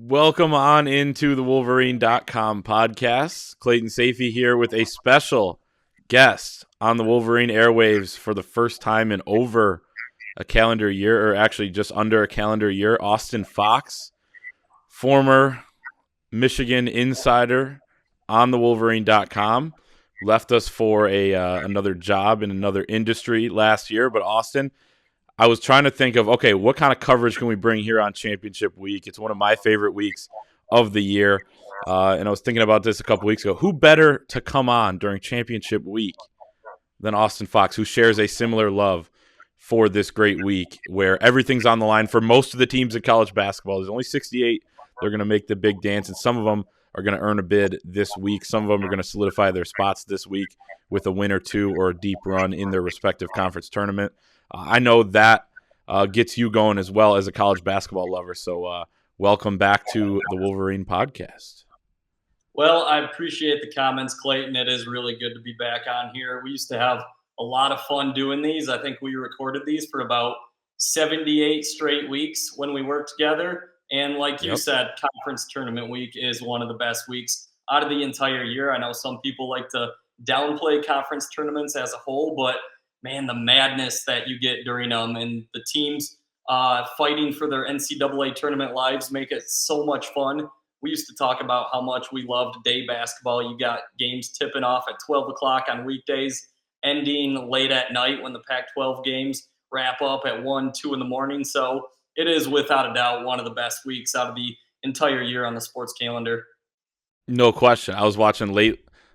Welcome on into the Wolverine.com podcast. Clayton Sayfie here with a special guest on the Wolverine airwaves for the first time in over a calendar year, or actually just under a calendar year. Austin Fox, former Michigan insider on the Wolverine.com, left us for another job in another industry last year. But Austin, I was trying to think of, okay, what kind of coverage can we bring here on Championship Week? It's one of my favorite weeks of the year. And I was thinking about this a couple weeks ago. Who better to come on during Championship Week than Austin Fox, who shares a similar love for this great week where everything's on the line for most of the teams in college basketball. There's only 68. They're going to make the big dance, and some of them are going to earn a bid this week. Some of them are going to solidify their spots this week with a win or two or a deep run in their respective conference tournament. I know that gets you going as well as a college basketball lover. So welcome back to the Wolverine podcast. Well, I appreciate the comments, Clayton. It is really good to be back on here. We used to have a lot of fun doing these. I think we recorded these for about 78 straight weeks when we worked together. And like you said, conference tournament week is one of the best weeks out of the entire year. I know some people like to downplay conference tournaments as a whole, but man, the madness that you get during them and the teams fighting for their NCAA tournament lives make it so much fun. We used to talk about how much we loved day basketball. You got games tipping off at 12 o'clock on weekdays, ending late at night when the Pac-12 games wrap up at 1, 2 in the morning. So it is without a doubt one of the best weeks out of the entire year on the sports calendar. No question. I was watching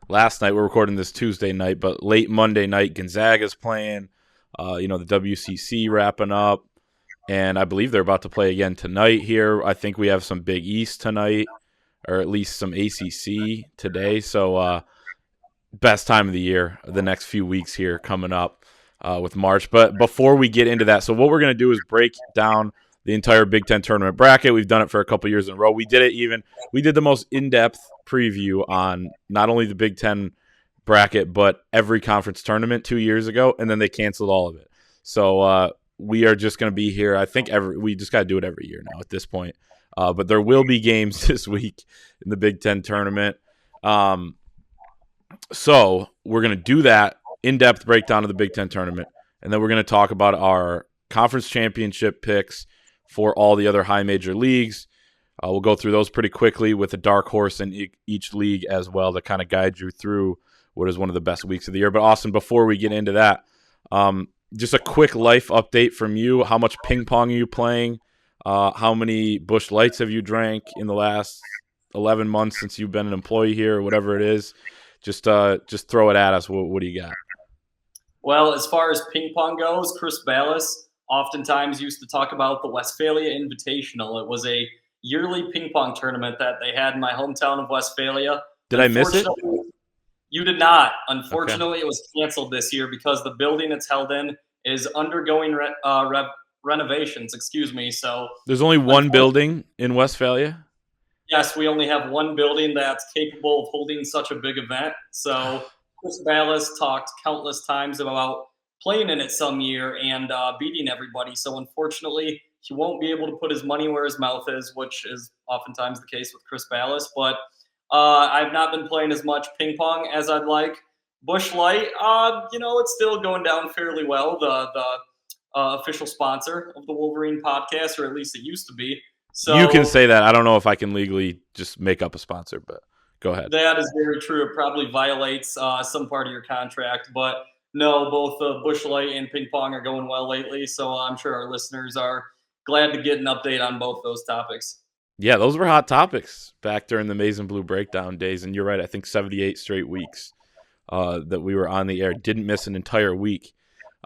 last night. We're recording this Tuesday night, but late Monday night, Gonzaga's playing. The WCC wrapping up, and I believe they're about to play again tonight here. I think we have some Big East tonight, or at least some ACC today. So best time of the year, the next few weeks here coming up with March. But before we get into that, so what we're going to do is break down the entire Big Ten tournament bracket. We've done it for a couple years in a row. We did the most in-depth preview on not only the Big Ten bracket, but every conference tournament 2 years ago, and then they canceled all of it. So we are just going to be here. I think we just got to do it every year now at this point. But there will be games this week in the Big Ten tournament. So we're going to do that in-depth breakdown of the Big Ten tournament, and then we're going to talk about our conference championship picks for all the other high major leagues. We'll go through those pretty quickly with a dark horse in each league as well to kind of guide you through what is one of the best weeks of the year. But Austin, before we get into that, just a quick life update from you. How much ping pong are you playing? How many Busch Lights have you drank in the last 11 months since you've been an employee here or whatever it is? Just throw it at us. What do you got? Well, as far as ping pong goes, Chris Ballas oftentimes used to talk about the Westphalia Invitational. It was a yearly ping pong tournament that they had in my hometown of Westphalia. Did I miss it? You did not. Unfortunately, It was canceled this year because the building it's held in is undergoing renovations. So there's only one building in Westphalia? Yes, we only have one building that's capable of holding such a big event. So Chris Ballas talked countless times about playing in it some year and beating everybody. So unfortunately, he won't be able to put his money where his mouth is, which is oftentimes the case with Chris Ballas. But I've not been playing as much ping pong as I'd like. Busch Light, it's still going down fairly well. The official sponsor of the Wolverine podcast, or at least it used to be. So you can say that. I don't know if I can legally just make up a sponsor, but go ahead. That is very true. It probably violates some part of your contract, but no, both Busch Light and ping pong are going well lately. So I'm sure our listeners are glad to get an update on both those topics. Yeah, those were hot topics back during the Maize and Blue breakdown days. And you're right, I think 78 straight weeks that we were on the air. Didn't miss an entire week.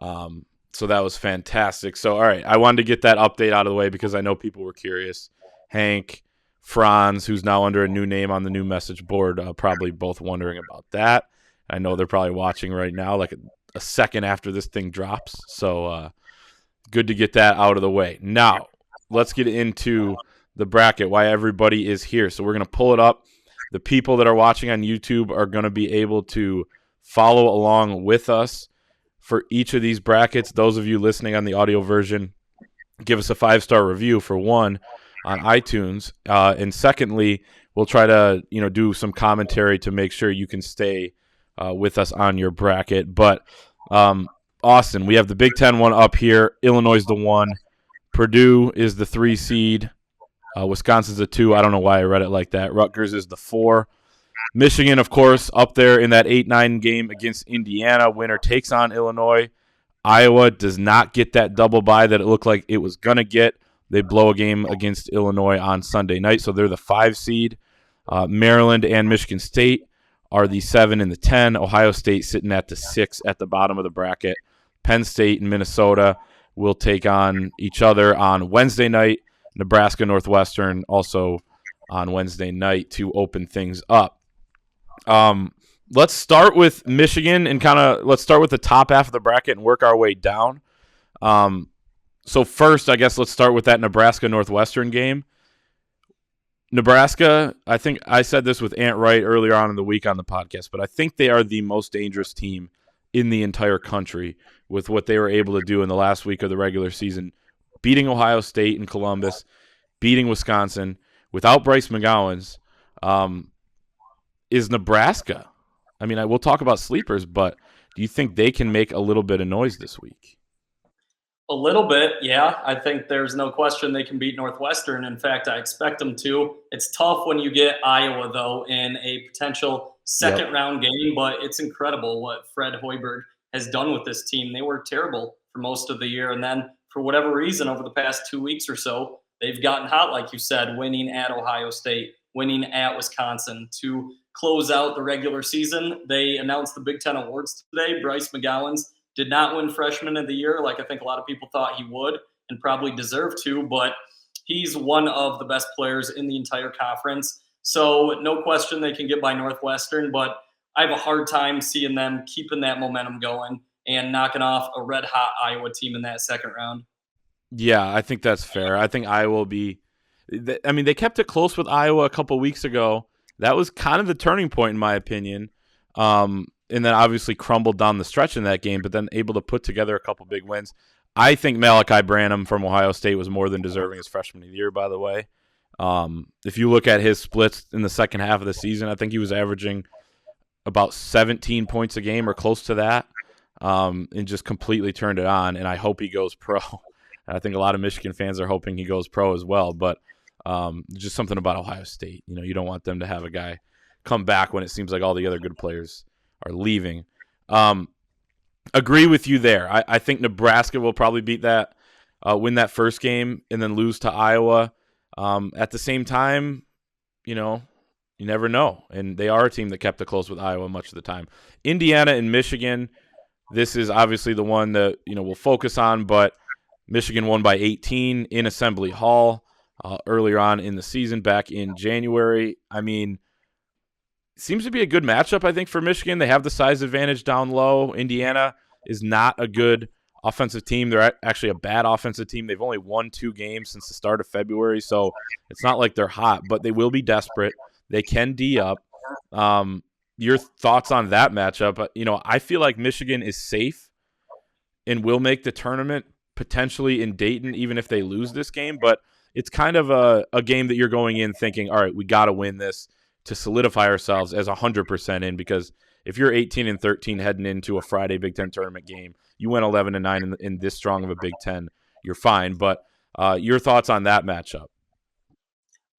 So that was fantastic. So, all right, I wanted to get that update out of the way because I know people were curious. Hank, Franz, who's now under a new name on the new message board, probably both wondering about that. I know they're probably watching right now, like a second after this thing drops. So good to get that out of the way. Now, let's get into the bracket, why everybody is here. So we're going to pull it up. The people that are watching on YouTube are going to be able to follow along with us for each of these brackets. Those of you listening on the audio version, give us a 5-star review for one. on iTunes. And secondly, we'll try to do some commentary to make sure you can stay with us on your bracket. But Austin, we have the Big Ten one up here. Illinois is the 1. Purdue is the 3 seed. Wisconsin's the 2. I don't know why I read it like that. Rutgers is the 4. Michigan, of course, up there in that 8-9 game against Indiana. Winner takes on Illinois. Iowa does not get that double bye that it looked like it was going to get. They blow a game against Illinois on Sunday night, so they're the 5 seed. Maryland and Michigan State are the 7 and the 10. Ohio State sitting at the 6 at the bottom of the bracket. Penn State and Minnesota will take on each other on Wednesday night. Nebraska, Northwestern also on Wednesday night to open things up. Let's start with Michigan and let's start with the top half of the bracket and work our way down. So first, I guess let's start with that Nebraska-Northwestern game. Nebraska, I think I said this with Ant Wright earlier on in the week on the podcast, but I think they are the most dangerous team in the entire country with what they were able to do in the last week of the regular season, beating Ohio State and Columbus, beating Wisconsin without Bryce McGowens. Is Nebraska, I mean, we'll talk about sleepers, but do you think they can make a little bit of noise this week? A little bit, yeah. I think there's no question they can beat Northwestern. In fact, I expect them to. It's tough when you get Iowa, though, in a potential second-round game, but it's incredible what Fred Hoiberg has done with this team. They were terrible for most of the year, and then for whatever reason, over the past 2 weeks or so, they've gotten hot, like you said, winning at Ohio State, winning at Wisconsin. To close out the regular season, they announced the Big Ten awards today. Bryce McGowens did not win Freshman of the Year like I think a lot of people thought he would and probably deserved to, but he's one of the best players in the entire conference. So no question they can get by Northwestern, but I have a hard time seeing them keeping that momentum going and knocking off a red-hot Iowa team in that second round. Yeah, I think that's fair. I think Iowa will be – I mean, they kept it close with Iowa a couple weeks ago. That was kind of the turning point, in my opinion. And then obviously crumbled down the stretch in that game, but then able to put together a couple big wins. I think Malachi Branham from Ohio State was more than deserving as freshman of the year, by the way. If you look at his splits in the second half of the season, I think he was averaging about 17 points a game or close to that, and just completely turned it on, and I hope he goes pro. I think a lot of Michigan fans are hoping he goes pro as well, but just something about Ohio State. You don't want them to have a guy come back when it seems like all the other good players are leaving. Agree with you there. I think Nebraska will probably beat that, win that first game, and then lose to Iowa. At the same time, you never know. And they are a team that kept it close with Iowa much of the time. Indiana and Michigan, this is obviously the one that we'll focus on, but Michigan won by 18 in Assembly Hall earlier on in the season back in January. I mean, seems to be a good matchup, I think, for Michigan. They have the size advantage down low. Indiana is not a good offensive team. They're actually a bad offensive team. They've only won 2 games since the start of February, so it's not like they're hot, but they will be desperate. They can D up. Your thoughts on that matchup? I feel like Michigan is safe and will make the tournament potentially in Dayton, even if they lose this game, but it's kind of a game that you're going in thinking, all right, we got to win this to solidify ourselves as 100% in, because if you're 18-13 heading into a Friday Big Ten tournament game, you went 11-9 in this strong of a Big Ten, you're fine. But your thoughts on that matchup?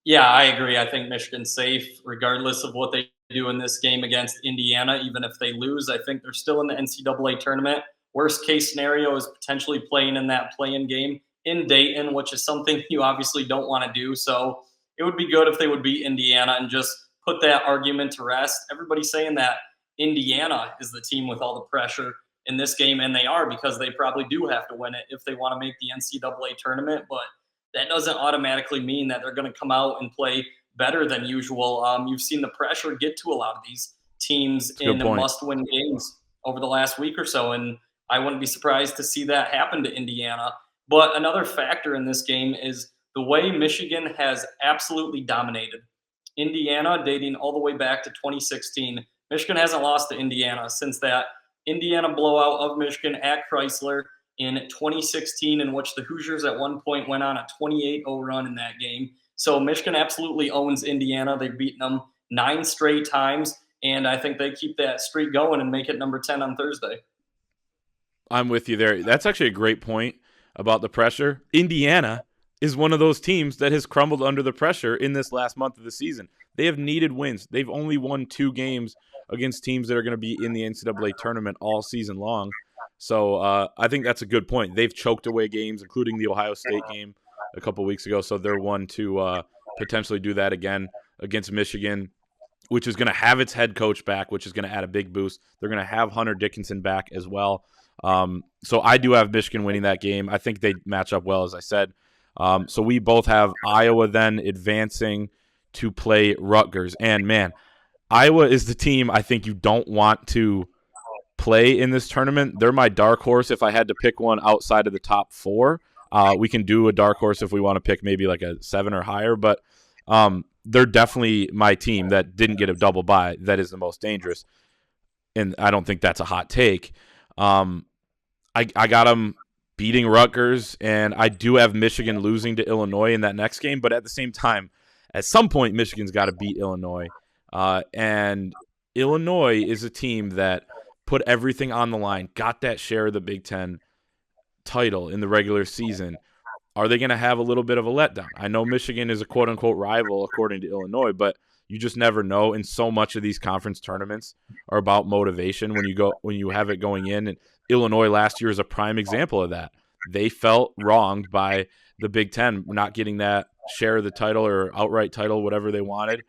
Yeah, I agree. I think Michigan's safe regardless of what they do in this game against Indiana. Even if they lose, I think they're still in the NCAA tournament. Worst case scenario is potentially playing in that play-in game in Dayton, which is something you obviously don't want to do. So it would be good if they would beat Indiana and just put that argument to rest. Everybody's saying that Indiana is the team with all the pressure in this game, and they are, because they probably do have to win it if they want to make the NCAA tournament. But that doesn't automatically mean that they're going to come out and play better than usual. You've seen the pressure get to a lot of these teams in must-win games over the last week or so, and I wouldn't be surprised to see that happen to Indiana. But another factor in this game is the way Michigan has absolutely dominated Indiana, dating all the way back to 2016. Michigan hasn't lost to Indiana since that Indiana blowout of Michigan at Chrysler. in 2016, in which the Hoosiers at one point went on a 28-0 run in that game. So Michigan absolutely owns Indiana. They've beaten them 9 straight times, and I think they keep that streak going and make it number 10 on Thursday. I'm with you there. That's actually a great point about the pressure. Indiana is one of those teams that has crumbled under the pressure in this last month of the season. They have needed wins. They've only won 2 games against teams that are going to be in the NCAA tournament all season long. So I think that's a good point. They've choked away games, including the Ohio State game a couple weeks ago. So they're one to potentially do that again against Michigan, which is going to have its head coach back, which is going to add a big boost. They're going to have Hunter Dickinson back as well. So I do have Michigan winning that game. I think they match up well, as I said. So we both have Iowa then advancing to play Rutgers. And, man, Iowa is the team I think you don't want to play in this tournament. They're my dark horse if I had to pick one outside of the top 4. We can do a dark horse if we want to pick maybe like a 7 or higher, but they're definitely my team that didn't get a double bye that is the most dangerous. And I don't think that's a hot take. I got them beating Rutgers, and I do have Michigan losing to Illinois in that next game, but at the same time, at some point, Michigan's got to beat Illinois. And Illinois is a team that put everything on the line, got that share of the Big Ten title in the regular season. Are they going to have a little bit of a letdown? I know Michigan is a quote-unquote rival according to Illinois, but you just never know. And so much of these conference tournaments are about motivation when you have it going in. And Illinois last year is a prime example of that. They felt wronged by the Big Ten not getting that share of the title or outright title, whatever they wanted.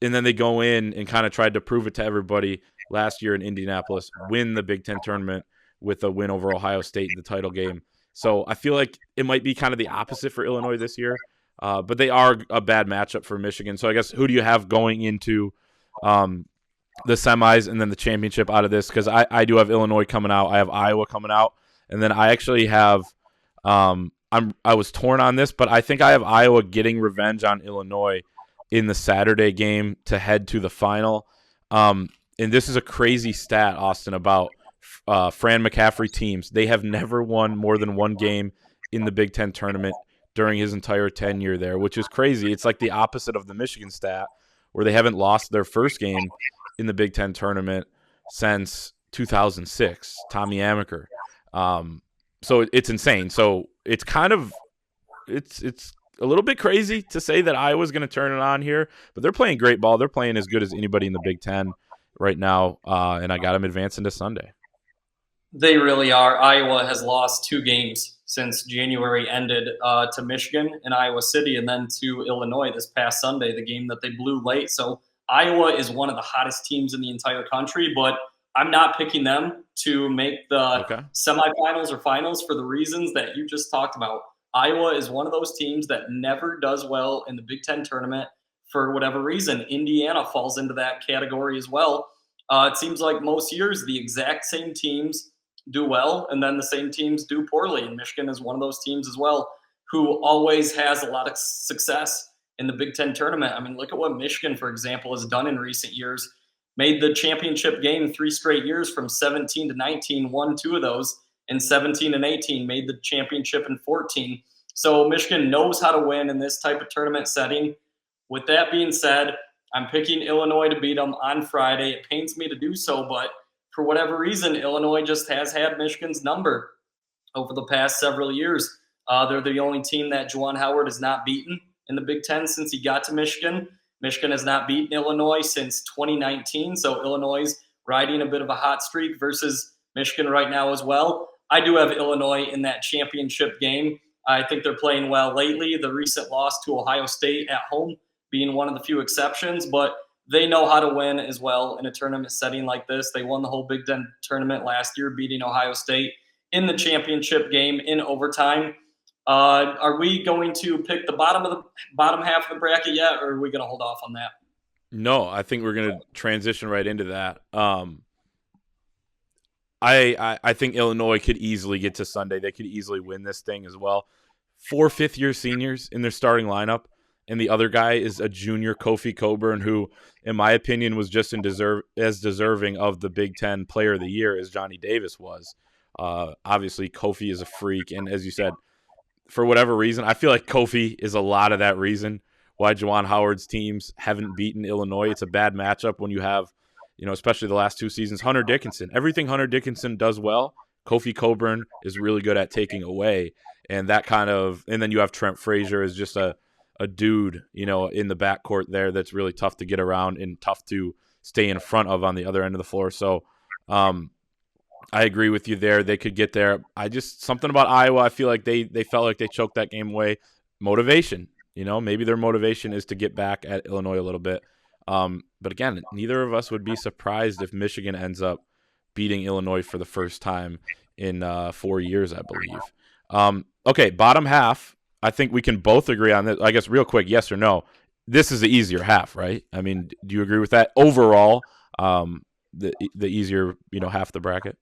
And then they go in and kind of tried to prove it to everybody last year in Indianapolis, win the Big Ten tournament with a win over Ohio State in the title game. So I feel like it might be kind of the opposite for Illinois this year, but they are a bad matchup for Michigan. So I guess who do you have going into the semis and then the championship out of this? Because I do have Illinois coming out. I have Iowa coming out. And then I actually have I was torn on this, but I think I have Iowa getting revenge on Illinois in the Saturday game to head to the final. And this is a crazy stat, Austin, about Fran McCaffrey teams. They have never won more than 1 game in the Big Ten tournament during his entire tenure there, which is crazy. It's like the opposite of the Michigan stat, where they haven't lost their first game in the Big Ten tournament since 2006, Tommy Amaker. So it's insane. So it's kind of it's a little bit crazy to say that Iowa's going to turn it on here, but they're playing great ball. They're playing as good as anybody in the Big Ten right now, and I got them advancing to Sunday. They really are. Iowa has lost 2 games since January ended to Michigan in Iowa City and then to Illinois this past Sunday, the game that they blew late. So Iowa is one of the hottest teams in the entire country, but I'm not picking them to make the semifinals or finals for the reasons that you just talked about. Iowa is one of those teams that never does well in the Big Ten tournament for whatever reason. Indiana falls into that category as well. It seems like most years the exact same teams do well, and then the same teams do poorly. And Michigan is one of those teams as well who always has a lot of success in the Big Ten tournament. I mean, look at what Michigan, for example, has done in recent years. Made the championship game 3 straight years from 17 to 19, won 2 of those. In 17 and 18, made the championship in 14. So Michigan knows how to win in this type of tournament setting. With that being said, I'm picking Illinois to beat them on Friday. It pains me to do so, but for whatever reason, Illinois just has had Michigan's number over the past several years. They're the only team that Juwan Howard has not beaten in the Big Ten since he got to Michigan. Michigan has not beaten Illinois since 2019, so Illinois is riding a bit of a hot streak versus Michigan right now as well. I do have Illinois in that championship game. I think they're playing well lately. The recent loss to Ohio State at home being one of the few exceptions, but they know how to win as well in a tournament setting like this. They won the whole Big Ten tournament last year, beating Ohio State in the championship game in overtime. Are we going to pick the bottom half of the bracket yet, or are we going to hold off on that? No, I think we're going to transition right into that. I think Illinois could easily get to Sunday. They could easily win this thing as well. 4 fifth-year seniors in their starting lineup, and the other guy is a junior, Kofi Coburn, who, in my opinion, was just as deserving of the Big Ten Player of the Year as Johnny Davis was. Obviously, Kofi is a freak. And as you said, for whatever reason, I feel like Kofi is a lot of that reason why Juwan Howard's teams haven't beaten Illinois. It's a bad matchup when you have, especially the last 2 seasons, Hunter Dickinson. Everything Hunter Dickinson does well, Kofi Coburn is really good at taking away. And then you have Trent Frazier as just a dude, in the backcourt there that's really tough to get around and tough to stay in front of on the other end of the floor. So I agree with you there. They could get there. Something about Iowa, I feel like they felt like they choked that game away. Motivation, maybe their motivation is to get back at Illinois a little bit. But again, neither of us would be surprised if Michigan ends up beating Illinois for the first time in 4 years, I believe. Okay, bottom half. I think we can both agree on this. I guess real quick, yes or no. This is the easier half, right? I mean, do you agree with that? Overall, the easier, half the bracket?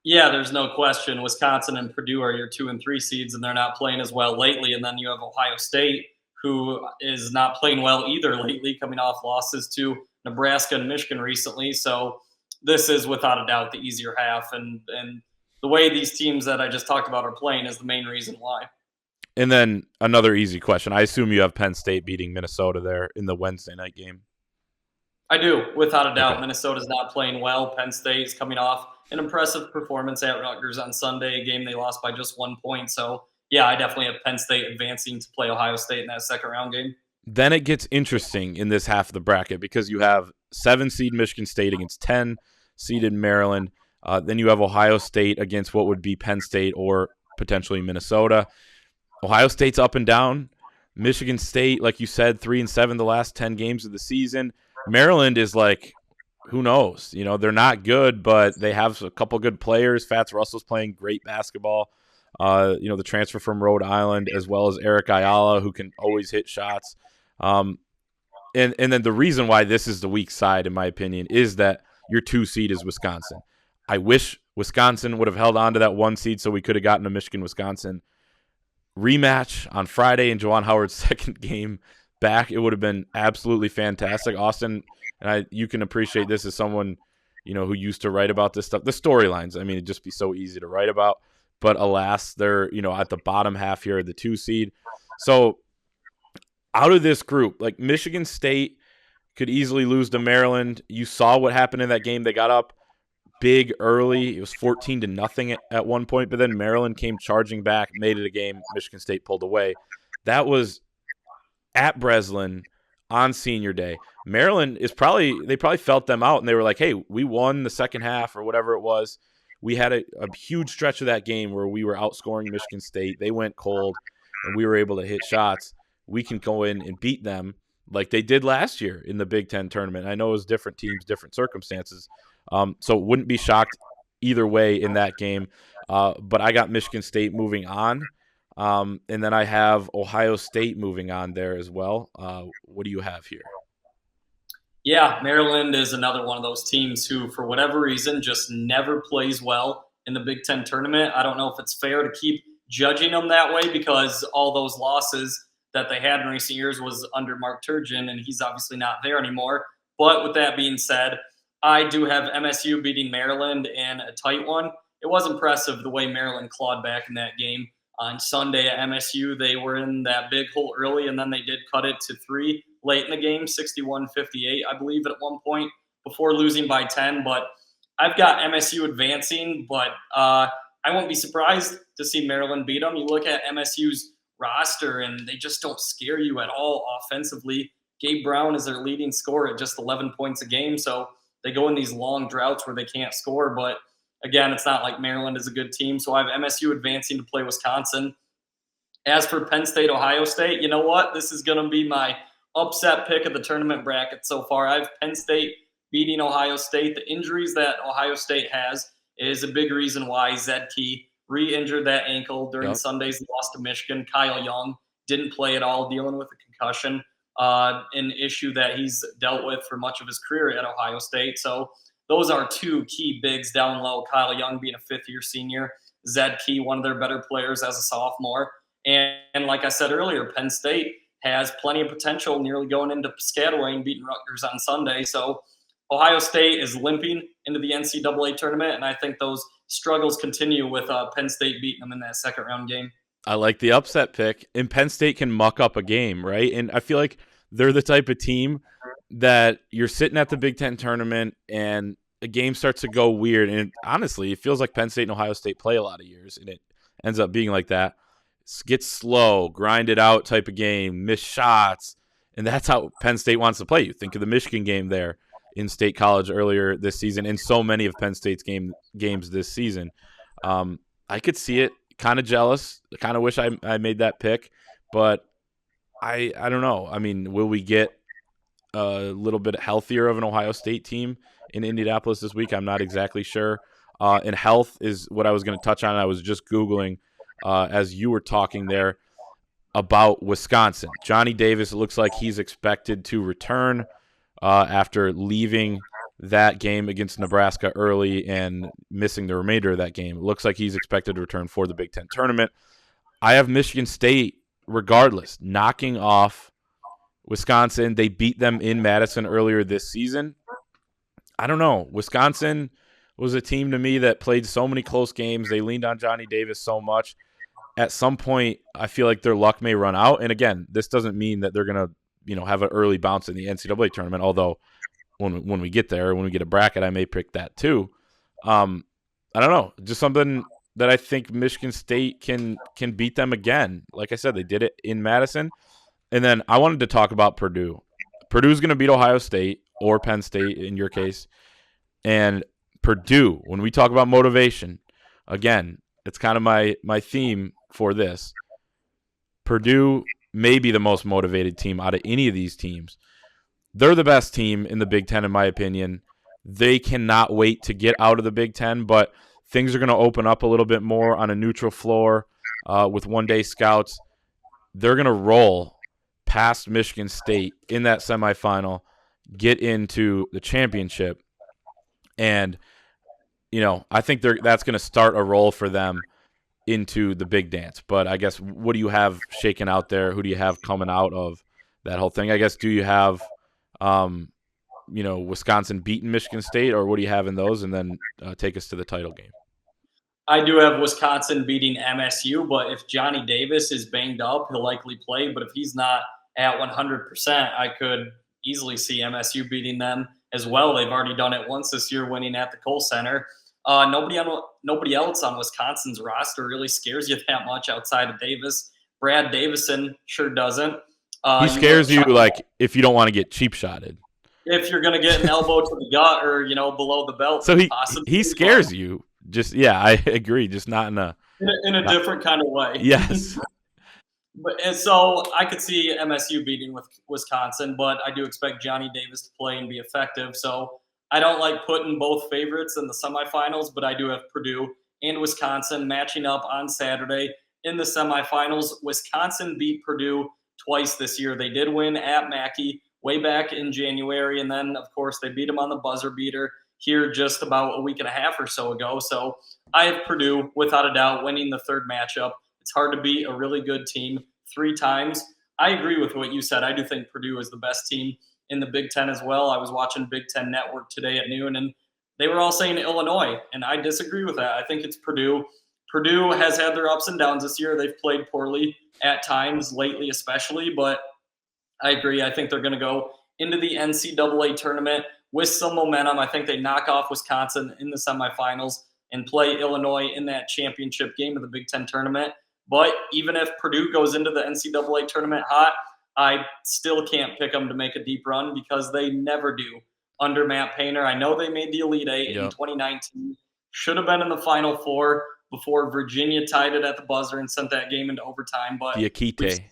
Yeah, there's no question. Wisconsin and Purdue are your 2 and 3 seeds, and they're not playing as well lately. And then you have Ohio State, who is not playing well either lately, coming off losses to Nebraska and Michigan recently. So this is without a doubt the easier half. And the way these teams that I just talked about are playing is the main reason why. And then another easy question. I assume you have Penn State beating Minnesota there in the Wednesday night game. I do, without a doubt. Okay. Minnesota's not playing well. Penn State is coming off an impressive performance at Rutgers on Sunday, a game they lost by just 1 point. So, yeah, I definitely have Penn State advancing to play Ohio State in that second round game. Then it gets interesting in this half of the bracket because you have 7-seed Michigan State against 10-seeded Maryland. Then you have Ohio State against what would be Penn State or potentially Minnesota. Ohio State's up and down. Michigan State, like you said, 3-7 the last 10 games of the season. Maryland is like, who knows? They're not good, but they have a couple good players. Fats Russell's playing great basketball. The transfer from Rhode Island, as well as Eric Ayala, who can always hit shots. And then the reason why this is the weak side, in my opinion, is that your 2 seed is Wisconsin. I wish Wisconsin would have held on to that 1 seed so we could have gotten a Michigan-Wisconsin rematch on Friday in Juwan Howard's second game back. It would have been absolutely fantastic. Austin, and you can appreciate this as someone, who used to write about this stuff. The storylines, I mean, it'd just be so easy to write about. But alas, they're, at the bottom half here, the 2 seed. So out of this group, like Michigan State could easily lose to Maryland. You saw what happened in that game. They got up big early. It was 14-0 at one point, but then Maryland came charging back, made it a game. Michigan State pulled away. That was at Breslin on senior day. Maryland they probably felt them out, and they were like, hey, we won the second half or whatever it was. We had a huge stretch of that game where we were outscoring Michigan State. They went cold, and we were able to hit shots. We can go in and beat them like they did last year in the Big Ten tournament. I know it was different teams, different circumstances. So wouldn't be shocked either way in that game. But I got Michigan State moving on. And then I have Ohio State moving on there as well. What do you have here? Yeah, Maryland is another one of those teams who, for whatever reason, just never plays well in the Big Ten tournament. I don't know if it's fair to keep judging them that way because all those losses that they had in recent years was under Mark Turgeon, and he's obviously not there anymore. But with that being said, I do have MSU beating Maryland in a tight one. It was impressive the way Maryland clawed back in that game. On Sunday at MSU, they were in that big hole early, and then they did cut it to 3 late in the game, 61-58, I believe, at one point before losing by 10. But I've got MSU advancing, but I won't be surprised to see Maryland beat them. You look at MSU's roster, and they just don't scare you at all offensively. Gabe Brown is their leading scorer at just 11 points a game, so they go in these long droughts where they can't score. But again, it's not like Maryland is a good team, so I have MSU advancing to play Wisconsin. As for Penn State, Ohio State, you know what? This is going to be my upset pick of the tournament bracket so far. I have Penn State beating Ohio State. The injuries that Ohio State has is a big reason why Zed Key re-injured that ankle during Sunday's loss to Michigan. Kyle Young didn't play at all, dealing with a concussion, an issue that he's dealt with for much of his career at Ohio State. So those are 2 key bigs down low. Kyle Young being a fifth-year senior, Zed Key, one of their better players as a sophomore. And like I said earlier, Penn State has plenty of potential, nearly going into Piscataway and beating Rutgers on Sunday. So Ohio State is limping into the NCAA tournament, and I think those struggles continue with Penn State beating them in that second round game. I like the upset pick. And Penn State can muck up a game, right? And I feel like they're the type of team that you're sitting at the Big Ten tournament and a game starts to go weird. And honestly, it feels like Penn State and Ohio State play a lot of years, and it ends up being like that. Gets slow, grind it out type of game, miss shots. And that's how Penn State wants to play you. Think of the Michigan game there in State College earlier this season, and so many of Penn State's games this season. I could see it. Kind of jealous. Kind of wish I made that pick, but I don't know. I mean, will we get a little bit healthier of an Ohio State team in Indianapolis this week? I'm not exactly sure. And health is what I was going to touch on. I was just Googling as you were talking there about Wisconsin. Johnny Davis, it looks like he's expected to return after leaving that game against Nebraska early and missing the remainder of that game. It looks like he's expected to return for the Big Ten tournament. I have Michigan State, regardless, knocking off Wisconsin. They beat them in Madison earlier this season. I don't know. Wisconsin was a team to me that played so many close games. They leaned on Johnny Davis so much. At some point, I feel like their luck may run out. And again, this doesn't mean that they're going to, have an early bounce in the NCAA tournament, although when we get there, when we get a bracket, I may pick that too. I don't know. Just something that I think Michigan State can beat them again. Like I said, they did it in Madison. And then I wanted to talk about Purdue. Purdue's going to beat Ohio State or Penn State in your case. And Purdue, when we talk about motivation, again, it's kind of my theme for this. Purdue may be the most motivated team out of any of these teams. They're the best team in the Big Ten, in my opinion. They cannot wait to get out of the Big Ten, but things are going to open up a little bit more on a neutral floor with one-day scouts. They're going to roll past Michigan State in that semifinal, get into the championship, and I think that's going to start a roll for them into the big dance. But I guess, what do you have shaken out there? Who do you have coming out of that whole thing? I guess, do you have Wisconsin beating Michigan State, or what do you have in those? And then take us to the title game. I do have Wisconsin beating MSU, but if Johnny Davis is banged up, he'll likely play. But if he's not at 100%, I could easily see MSU beating them as well. They've already done it once this year, winning at the Kohl Center. Nobody else on Wisconsin's roster really scares you that much outside of Davis. Brad Davison sure doesn't. He scares you, like, if you don't want to get cheap shotted. If you're going to get an elbow to the gut or, below the belt. So he scares you. Just, yeah, I agree. Just not in a different kind of way. Yes. And so I could see MSU beating with Wisconsin, but I do expect Johnny Davis to play and be effective. So I don't like putting both favorites in the semifinals, but I do have Purdue and Wisconsin matching up on Saturday in the semifinals. Wisconsin beat Purdue twice this year. They did win at Mackey way back in January, and then, of course, they beat them on the buzzer beater here just about a week and a half or so ago. So I have Purdue, without a doubt, winning the third matchup. It's hard to beat a really good team 3 times. I agree with what you said. I do think Purdue is the best team in the Big Ten as well. I was watching Big Ten Network today at noon, and they were all saying Illinois, and I disagree with that. I think it's Purdue. Purdue has had their ups and downs this year. They've played poorly at times, lately especially, but I agree. I think they're going to go into the NCAA tournament with some momentum. I think they knock off Wisconsin in the semifinals and play Illinois in that championship game of the Big Ten tournament. But even if Purdue goes into the NCAA tournament hot, I still can't pick them to make a deep run because they never do under Matt Painter. I know they made the Elite Eight in 2019. Should have been in the Final Four before Virginia tied it at the buzzer and sent that game into overtime. But Diakite.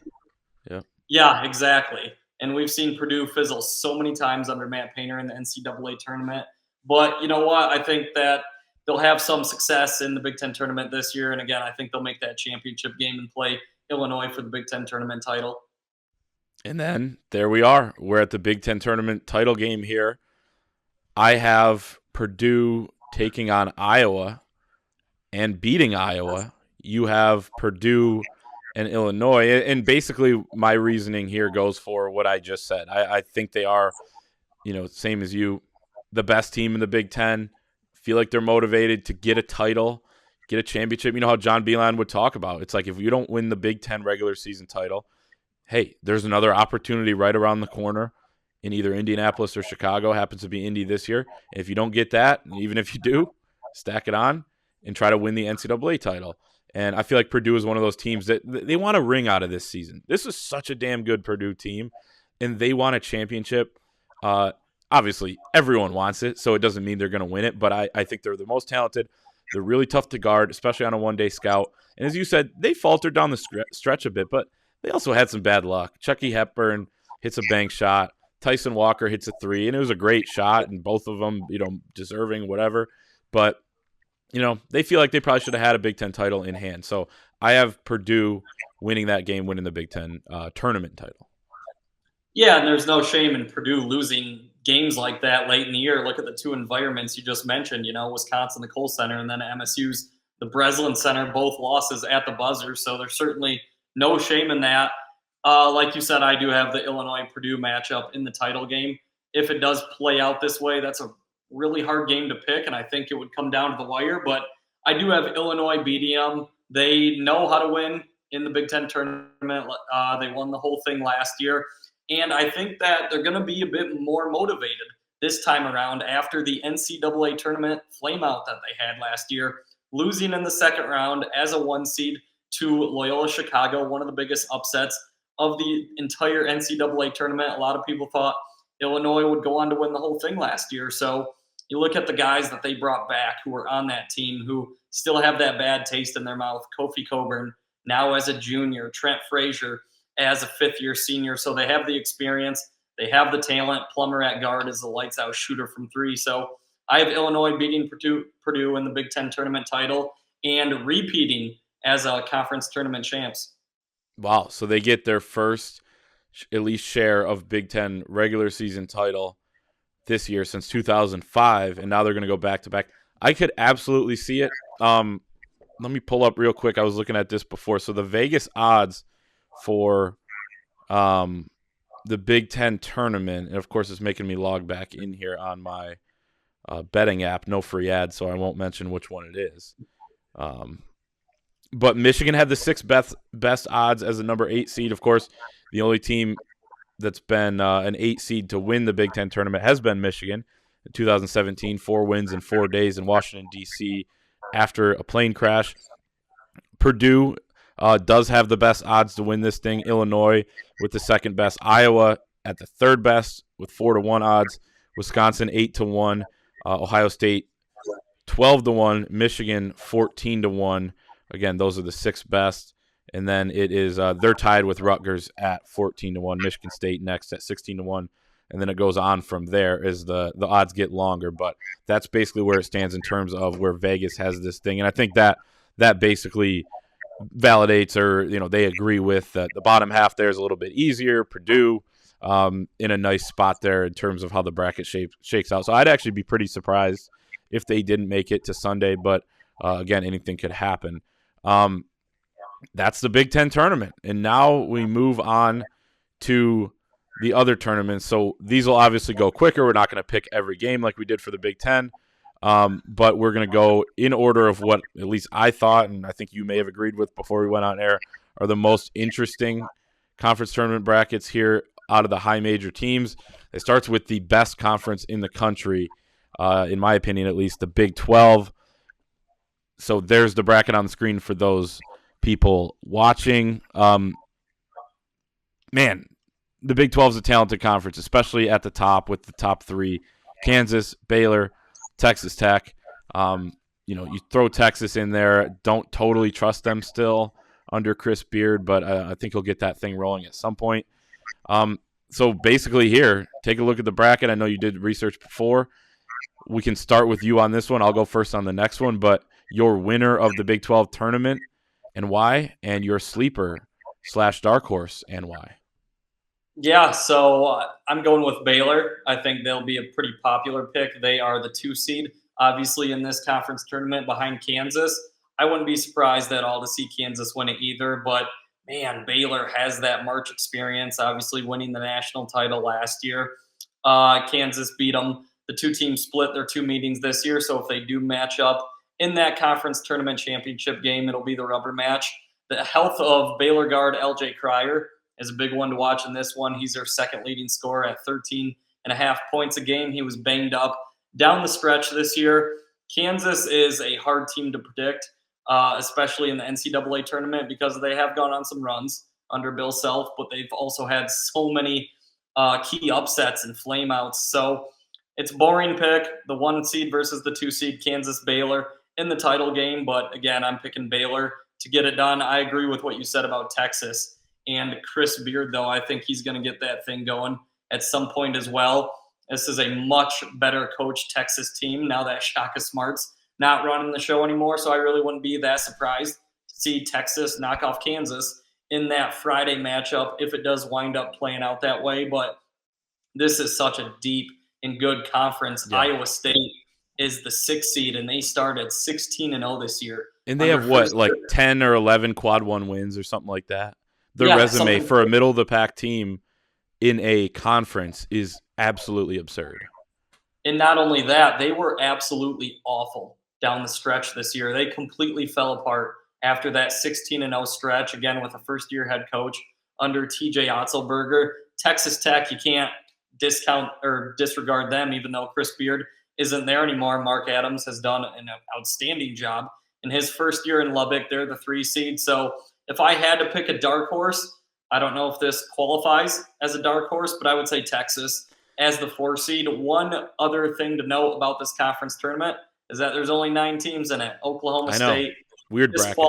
Yeah, exactly. And we've seen Purdue fizzle so many times under Matt Painter in the NCAA tournament. But you know what? I think that they'll have some success in the Big Ten tournament this year. And again, I think they'll make that championship game and play Illinois for the Big Ten tournament title. And then there we are. We're at the Big Ten tournament title game here. I have Purdue taking on Iowa and beating Iowa. You have Purdue and Illinois. And basically my reasoning here goes for what I just said. I think they are, same as you, the best team in the Big Ten. feel like they're motivated to get a title, get a championship. You know how John Beilein would talk about. It's like if you don't win the Big Ten regular season title, hey, there's another opportunity right around the corner in either Indianapolis or Chicago. Happens to be Indy this year. And if you don't get that, even if you do, stack it on and try to win the NCAA title. And I feel like Purdue is one of those teams that they want a ring out of this season. This is such a damn good Purdue team, and they want a championship. Obviously, everyone wants it, so it doesn't mean they're going to win it, but I think they're the most talented. They're really tough to guard, especially on a one-day scout. And as you said, they faltered down the stretch a bit, but they also had some bad luck. Chucky Hepburn hits a bank shot. Tyson Walker hits a three, and it was a great shot, and both of them, deserving, whatever. But, they feel like they probably should have had a Big Ten title in hand. So I have Purdue winning that game, winning the Big Ten tournament title. Yeah, and there's no shame in Purdue losing games like that late in the year. Look at the two environments you just mentioned, Wisconsin, the Kohl Center, and then MSU's the Breslin Center, both losses at the buzzer. So there's certainly no shame in that. Like you said, I do have the Illinois-Purdue matchup in the title game. If it does play out this way, that's a really hard game to pick, and I think it would come down to the wire. But I do have Illinois beating them. They know how to win in the Big Ten tournament. They won the whole thing last year. And I think that they're going to be a bit more motivated this time around after the NCAA tournament flameout that they had last year, losing in the second round as a 1 seed to Loyola Chicago, one of the biggest upsets of the entire NCAA tournament. A lot of people thought Illinois would go on to win the whole thing last year. So you look at the guys that they brought back who were on that team who still have that bad taste in their mouth. Kofi Coburn, now as a junior, Trent Frazier as a fifth-year senior. So they have the experience. They have the talent. Plummer at guard is the lights-out shooter from three. So I have Illinois beating Purdue in the Big Ten tournament title and repeating as a conference tournament champs. Wow, so they get their first at least share of Big Ten regular season title this year since 2005, and now they're going to go back-to-back. I could absolutely see it. Let me pull up real quick. I was looking at this before. So the Vegas odds for the Big Ten tournament, and of course it's making me log back in here on my betting app. No free ads, so I won't mention which one it is. But Michigan had the sixth best odds as a number 8 seed. Of course, the only team that's been an 8 seed to win the Big Ten tournament has been Michigan in 2017, 4 wins in 4 days in Washington, D.C. after a plane crash. Purdue does have the best odds to win this thing. Illinois with the second best. Iowa at the third best with 4-1 odds. Wisconsin 8-1. Ohio State 12-1. Michigan 14-1. Again, those are the 6 best. And then it is they're tied with Rutgers at 14-1. Michigan State next at 16-1. And then it goes on from there as the odds get longer. But that's basically where it stands in terms of where Vegas has this thing. And I think that basically validates, or they agree with that the bottom half there is a little bit easier. Purdue in a nice spot there in terms of how the bracket shakes out. So I'd actually be pretty surprised if they didn't make it to Sunday, but again, anything could happen. That's the Big Ten tournament, and now we move on to the other tournaments. So these will obviously go quicker. We're not going to pick every game like we did for the Big Ten. But we're going to go in order of what at least I thought, and I think you may have agreed with before we went on air, are the most interesting conference tournament brackets here out of the high major teams. It starts with the best conference in the country, in my opinion at least, the Big 12. So there's the bracket on the screen for those people watching. Man, the Big 12 is a talented conference, especially at the top with the top 3, Kansas, Baylor, Texas Tech. You throw Texas in there. Don't totally trust them still under Chris Beard, but I think he'll get that thing rolling at some point. So basically here, take a look at the bracket. I know you did research before. We can start with you on this one. I'll go first on the next one, but your winner of the Big 12 tournament and why, and your sleeper / dark horse and why. Yeah, so I'm going with Baylor. I think they'll be a pretty popular pick. They are the 2 seed, obviously, in this conference tournament behind Kansas. I wouldn't be surprised at all to see Kansas win it either, but man, Baylor has that March experience, obviously winning the national title last year. Kansas beat them The two teams split their two meetings this year, so if they do match up in that conference tournament championship game, it'll be the rubber match. The health of Baylor guard LJ Cryer is a big one to watch in this one. He's their second leading scorer at 13.5 points a game. He was banged up down the stretch this year. Kansas is a hard team to predict, especially in the NCAA tournament, because they have gone on some runs under Bill Self, but they've also had so many key upsets and flameouts. So it's a boring pick, the 1 seed versus the 2 seed, Kansas-Baylor in the title game. But again, I'm picking Baylor to get it done. I agree with what you said about Texas and Chris Beard, though. I think he's going to get that thing going at some point as well. This is a much better coached Texas team now that Shaka Smart's not running the show anymore. So I really wouldn't be that surprised to see Texas knock off Kansas in that Friday matchup if it does wind up playing out that way. But this is such a deep and good conference. Yeah. Iowa State is the 6th seed, and they started 16-0 this year. And they have what, like 10 or 11 quad one wins or something like that? Their resume for a middle-of-the-pack team in a conference is absolutely absurd. And not only that, they were absolutely awful down the stretch this year. They completely fell apart after that 16-0 stretch, again with a first-year head coach under TJ Otzelberger. Texas Tech, you can't discount or disregard them, even though Chris Beard isn't there anymore. Mark Adams has done an outstanding job in his first year in Lubbock. They're the 3 seed. So if I had to pick a dark horse, I don't know if this qualifies as a dark horse, but I would say Texas as the 4 seed. One other thing to note about this conference tournament is that there's only 9 teams in it. Oklahoma State. Weird bracket.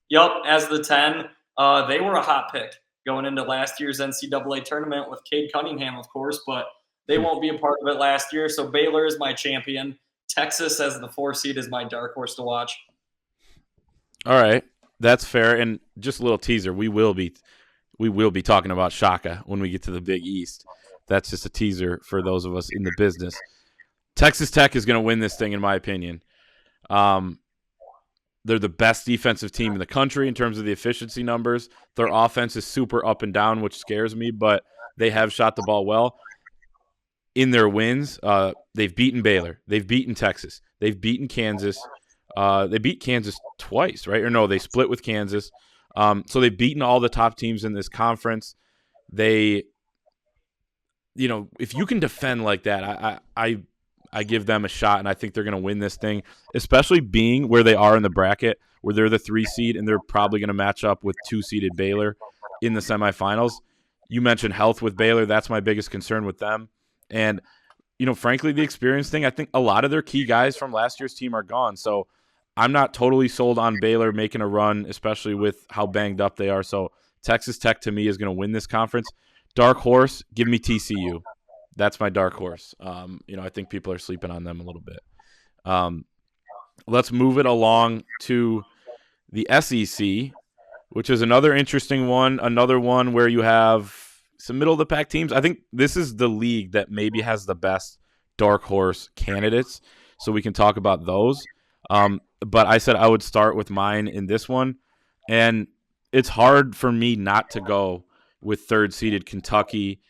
Yep, as the 10. They were a hot pick going into last year's NCAA tournament with Cade Cunningham, of course, but they won't be a part of it last year. So Baylor is my champion. Texas as the 4 seed is my dark horse to watch. All right. That's fair. And just a little teaser, we will be talking about Shaka when we get to the Big East. That's just a teaser for those of us in the business. Texas Tech is going to win this thing, in my opinion. They're the best defensive team in the country in terms of the efficiency numbers. Their offense is super up and down, which scares me, but they have shot the ball well. In their wins, they've beaten Baylor. They've beaten Texas. They've beaten Kansas. They beat Kansas twice, right? Or no, they split with Kansas. So they've beaten all the top teams in this conference. They, if you can defend like that, I give them a shot, and I think they're going to win this thing, especially being where they are in the bracket, where they're the 3 seed, and they're probably going to match up with 2-seeded Baylor in the semifinals. You mentioned health with Baylor. That's my biggest concern with them. And, frankly, the experience thing, I think a lot of their key guys from last year's team are gone. So I'm not totally sold on Baylor making a run, especially with how banged up they are. So Texas Tech, to me, is going to win this conference. Dark horse, give me TCU. That's my dark horse. I think people are sleeping on them a little bit. Let's move it along to the SEC, which is another interesting one, another one where you have some middle-of-the-pack teams. I think this is the league that maybe has the best dark horse candidates, so we can talk about those. But I said I would start with mine in this one, and it's hard for me not to go with 3rd-seeded Kentucky.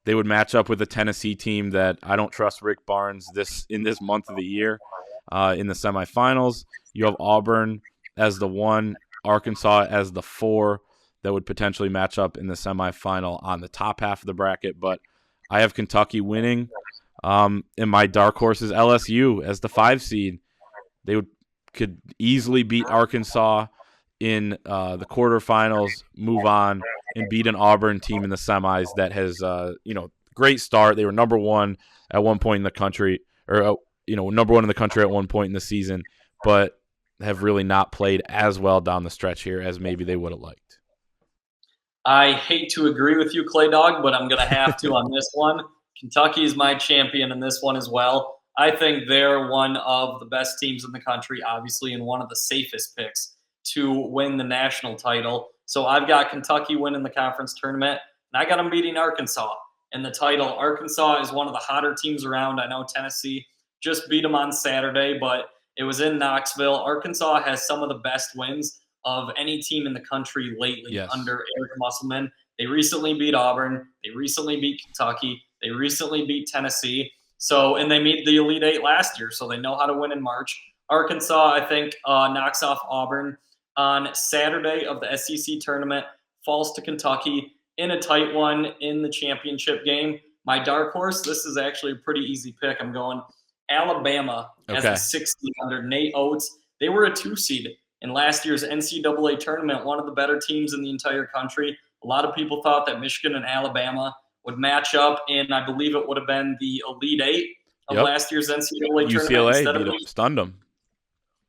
They would match up with a Tennessee team that I don't trust Rick Barnes in this month of the year in the semifinals. You have Auburn as the 1, Arkansas as the 4 that would potentially match up in the semifinal on the top half of the bracket. But I have Kentucky winning. And my dark horse is LSU as the 5 seed. They could easily beat Arkansas in the quarterfinals, move on, and beat an Auburn team in the semis that has, great start. They were number 1 at one point in the country, or, number 1 in the country at one point in the season, but have really not played as well down the stretch here as maybe they would have liked. I hate to agree with you, Clay Dog, but I'm going to have to on this one. Kentucky is my champion in this one as well. I think they're one of the best teams in the country, obviously, and one of the safest picks to win the national title. So I've got Kentucky winning the conference tournament, and I got them beating Arkansas in the title. Arkansas is one of the hotter teams around. I know Tennessee just beat them on Saturday, but it was in Knoxville. Arkansas has some of the best wins of any team in the country lately under Eric Musselman. They recently beat Auburn. They recently beat Kentucky. They recently beat Tennessee. So, and they made the Elite Eight last year, so they know how to win in March. Arkansas, I think, knocks off Auburn on Saturday of the SEC tournament, falls to Kentucky in a tight one in the championship game. My dark horse, this is actually a pretty easy pick. I'm going Alabama as the 6th seed under Nate Oates. They were a 2 seed in last year's NCAA tournament, one of the better teams in the entire country. A lot of people thought that Michigan and Alabama would match up, and I believe it would have been the Elite Eight of last year's NCAA tournament. UCLA stunned them.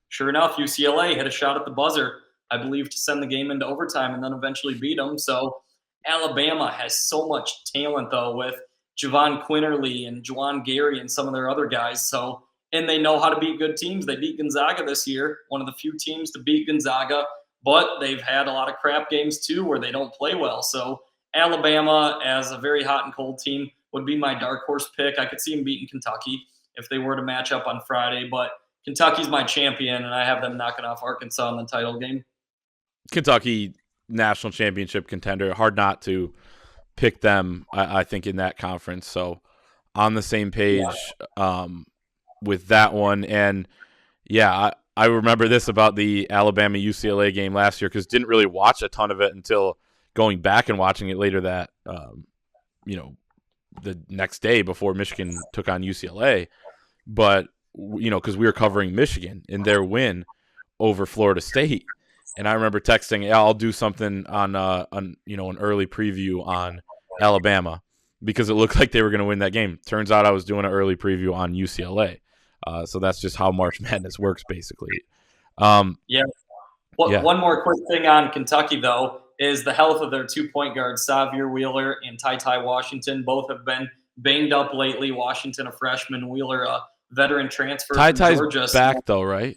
Sure enough, UCLA had a shot at the buzzer, I believe, to send the game into overtime and then eventually beat them. So Alabama has so much talent, though, with Javon Quinterly and Juwan Gary and some of their other guys. So, and they know how to beat good teams. They beat Gonzaga this year, one of the few teams to beat Gonzaga, but they've had a lot of crap games too where they don't play well. So Alabama, as a very hot and cold team, would be my dark horse pick. I could see them beating Kentucky if they were to match up on Friday, but Kentucky's my champion, and I have them knocking off Arkansas in the title game. Kentucky, national championship contender. Hard not to pick them, I think, in that conference. So on the same page with that one. And, yeah, I remember this about the Alabama-UCLA game last year because didn't really watch a ton of it until going back and watching it later that, the next day before Michigan took on UCLA. But, because we were covering Michigan in their win over Florida State. And I remember texting, yeah, I'll do something on an early preview on Alabama because it looked like they were going to win that game. Turns out I was doing an early preview on UCLA. So that's just how March Madness works, basically. One more quick thing on Kentucky, though, is the health of their 2-point guards, Xavier Wheeler and Ty Washington. Both have been banged up lately. Washington, a freshman, Wheeler, a veteran transfer from Georgia. Ty's back, though, right?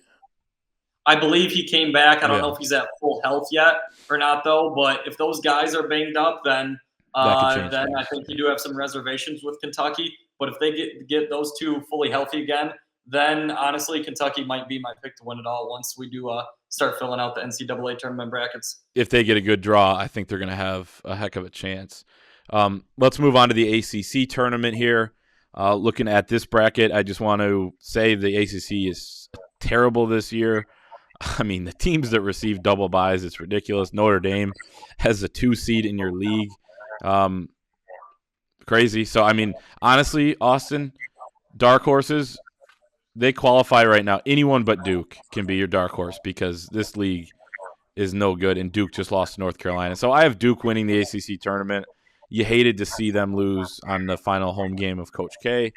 I believe he came back. I don't know if he's at full health yet or not, though. But if those guys are banged up, then I think you do have some reservations with Kentucky. But if they get those two fully healthy again, then honestly, Kentucky might be my pick to win it all once we do start filling out the NCAA tournament brackets. If they get a good draw, I think they're going to have a heck of a chance. Let's move on to the ACC tournament here. Looking at this bracket, I just want to say the ACC is terrible this year. I mean, the teams that receive double byes, it's ridiculous. Notre Dame has a 2 seed in your league. Crazy. So, I mean, honestly, Austin, dark horses, they qualify right now. Anyone but Duke can be your dark horse because this league is no good, and Duke just lost to North Carolina. So I have Duke winning the ACC tournament. You hated to see them lose on the final home game of Coach K.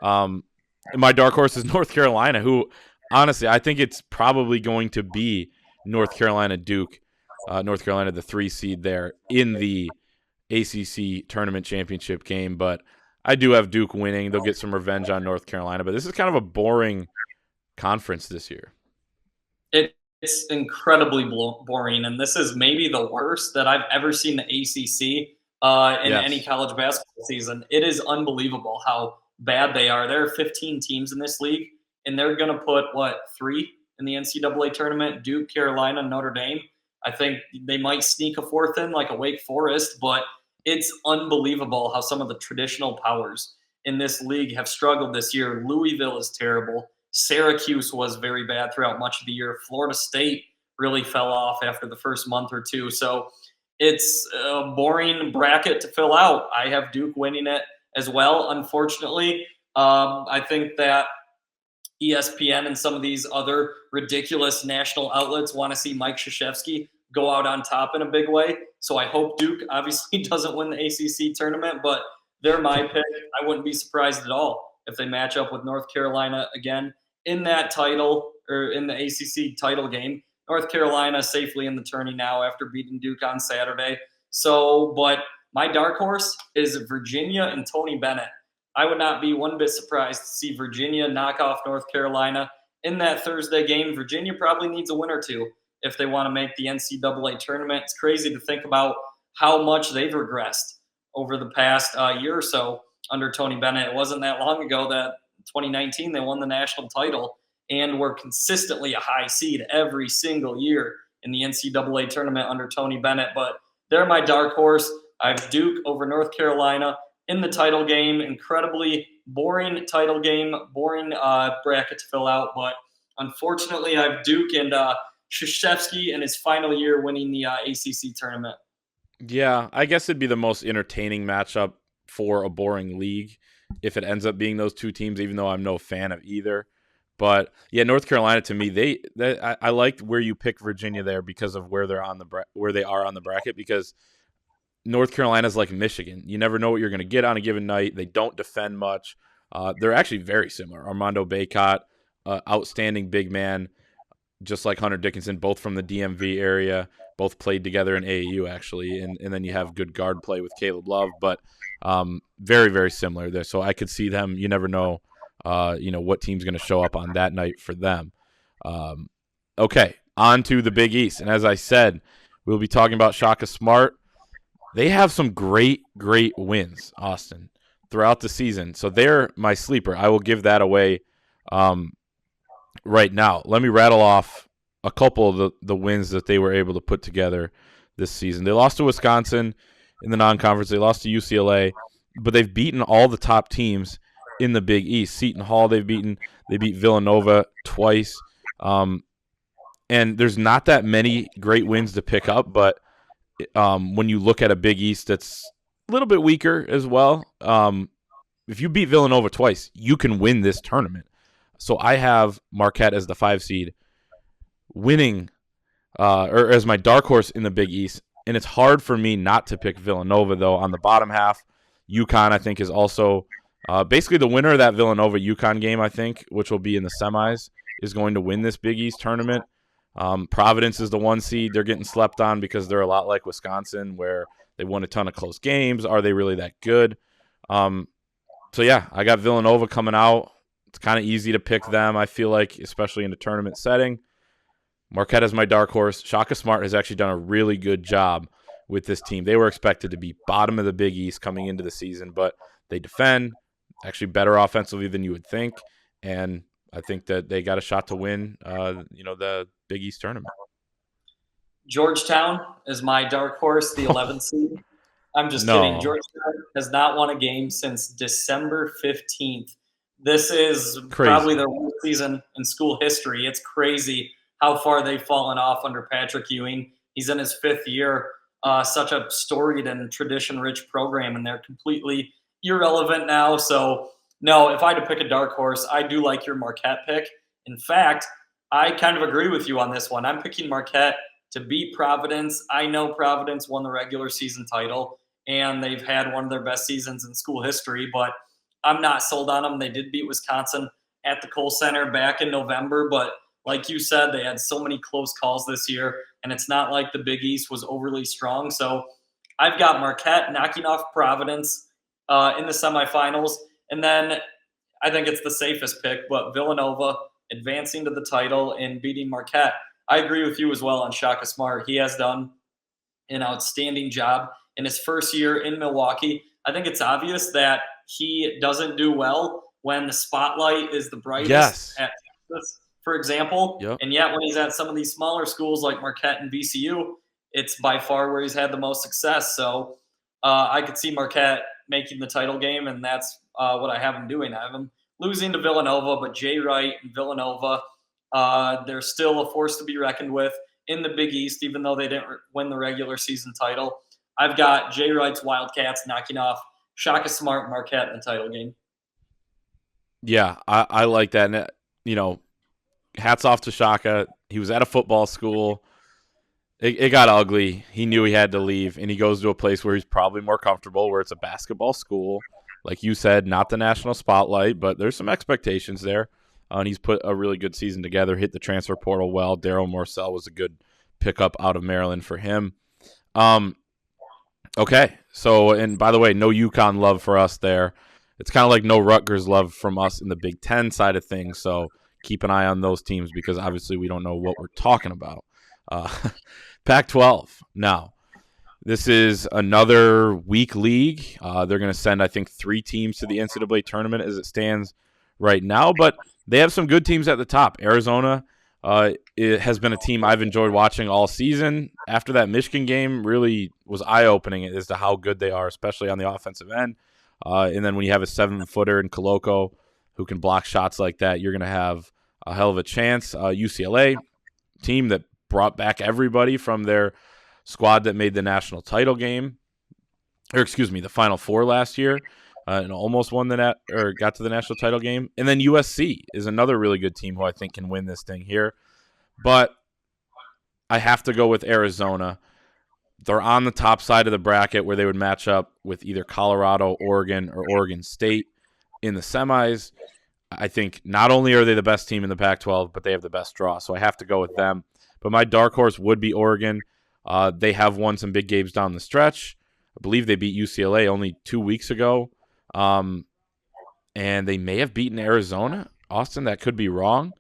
My dark horse is North Carolina, who, honestly, I think it's probably going to be North Carolina Duke. North Carolina, the 3 seed there in the ACC tournament championship game. But I do have Duke winning. They'll get some revenge on North Carolina. But this is kind of a boring conference this year. It's incredibly boring, and this is maybe the worst that I've ever seen the ACC in any college basketball season. It is unbelievable how bad they are. There are 15 teams in this league, and they're going to put, 3 in the NCAA tournament? Duke, Carolina, Notre Dame. I think they might sneak a 4th in, like a Wake Forest, but it's unbelievable how some of the traditional powers in this league have struggled this year. Louisville is terrible. Syracuse was very bad throughout much of the year. Florida State really fell off after the first month or two. So it's a boring bracket to fill out. I have Duke winning it as well, unfortunately. I think that ESPN and some of these other ridiculous national outlets want to see Mike Krzyzewski go out on top in a big way. So I hope Duke obviously doesn't win the ACC tournament, but they're my pick. I wouldn't be surprised at all if they match up with North Carolina again in that title or in the ACC title game. North Carolina safely in the tourney now after beating Duke on Saturday. So, but my dark horse is Virginia and Tony Bennett. I would not be one bit surprised to see Virginia knock off North Carolina in that Thursday game. Virginia probably needs a win or two if they want to make the NCAA tournament. It's crazy to think about how much they've regressed over the past year or so under Tony Bennett. It wasn't that long ago that 2019 they won the national title and were consistently a high seed every single year in the NCAA tournament under Tony Bennett. But they're my dark horse. I have Duke over North Carolina in the title game. Incredibly boring title game, boring bracket to fill out. But unfortunately, I have Duke and Krzyzewski in his final year winning the ACC tournament. Yeah, I guess it'd be the most entertaining matchup for a boring league if it ends up being those two teams, even though I'm no fan of either. But yeah, North Carolina to me, I liked where you picked Virginia there because of where they're where they are on the bracket, because North Carolina's like Michigan. You never know what you're going to get on a given night. They don't defend much. They're actually very similar. Armando Bacot, outstanding big man, just like Hunter Dickinson, both from the DMV area, both played together in AAU actually, and then you have good guard play with Caleb Love, but very, very similar there. So I could see them. You never know, what team's going to show up on that night for them. Okay, on to the Big East, and as I said, we'll be talking about Shaka Smart. They have some great, great wins, Austin, throughout the season. So they're my sleeper. I will give that away right now. Let me rattle off a couple of the wins that they were able to put together this season. They lost to Wisconsin in the non-conference. They lost to UCLA, but they've beaten all the top teams in the Big East. Seton Hall they've beaten. They beat Villanova twice. And there's not that many great wins to pick up, but when you look at a Big East that's a little bit weaker as well, if you beat Villanova twice, you can win this tournament. So I have Marquette as the 5 seed winning, or as my dark horse in the Big East. And it's hard for me not to pick Villanova, though. On the bottom half, UConn, I think, is also basically the winner of that Villanova-UConn game, I think, which will be in the semis, is going to win this Big East tournament. Providence is the 1 seed. They're getting slept on because they're a lot like Wisconsin, where they won a ton of close games. Are they really that good? So, yeah, I got Villanova coming out. It's kind of easy to pick them, I feel like, especially in a tournament setting. Marquette is my dark horse. Shaka Smart has actually done a really good job with this team. They were expected to be bottom of the Big East coming into the season, but they defend actually better offensively than you would think, and I think that they got a shot to win, the Big East tournament. Georgetown is my dark horse, the 11th seed. I'm just kidding. Georgetown has not won a game since December 15th. This is probably their worst season in school history. It's crazy how far they've fallen off under Patrick Ewing. He's in his 5th year. Such a storied and tradition-rich program, and they're completely irrelevant now. So, no, if I had to pick a dark horse, I do like your Marquette pick. In fact, I kind of agree with you on this one. I'm picking Marquette to beat Providence. I know Providence won the regular season title, and they've had one of their best seasons in school history, but I'm not sold on them. They did beat Wisconsin at the Kohl Center back in November, but like you said, they had so many close calls this year, and it's not like the Big East was overly strong. So I've got Marquette knocking off Providence in the semifinals, and then I think it's the safest pick, but Villanova advancing to the title and beating Marquette. I agree with you as well on Shaka Smart. He has done an outstanding job in his first year in Milwaukee. I think it's obvious that he doesn't do well when the spotlight is the brightest at Texas, for example. Yep. And yet when he's at some of these smaller schools like Marquette and VCU, it's by far where he's had the most success. So I could see Marquette making the title game, and that's what I have him doing. I have him losing to Villanova, but Jay Wright and Villanova, they're still a force to be reckoned with in the Big East, even though they didn't win the regular season title. I've got Jay Wright's Wildcats knocking off Shaka Smart and Marquette in the title game. Yeah, I like that. And, hats off to Shaka. He was at a football school. It got ugly. He knew he had to leave, and he goes to a place where he's probably more comfortable, where it's a basketball school. Like you said, not the national spotlight, but there's some expectations there. And he's put a really good season together, hit the transfer portal well. Darryl Morcell was a good pickup out of Maryland for him. Okay, so, and by the way, no UConn love for us there. It's kind of like no Rutgers love from us in the Big Ten side of things, so keep an eye on those teams because obviously we don't know what we're talking about. Pac-12 now. This is another weak league. They're going to send, I think, 3 teams to the NCAA tournament as it stands right now, but they have some good teams at the top. Arizona it has been a team I've enjoyed watching all season. After that Michigan game, really was eye-opening as to how good they are, especially on the offensive end. And then when you have a 7-footer in Koloko who can block shots like that, you're going to have a hell of a chance. UCLA, team that brought back everybody from their squad that made the national title game, the Final Four last year, and almost won got to the national title game. And then USC is another really good team who I think can win this thing here. But I have to go with Arizona. They're on the top side of the bracket where they would match up with either Colorado, Oregon, or Oregon State in the semis. I think not only are they the best team in the Pac-12, but they have the best draw. So I have to go with them. But my dark horse would be Oregon. They have won some big games down the stretch. I believe they beat UCLA only 2 weeks ago. And they may have beaten Arizona. Austin, that could be wrong.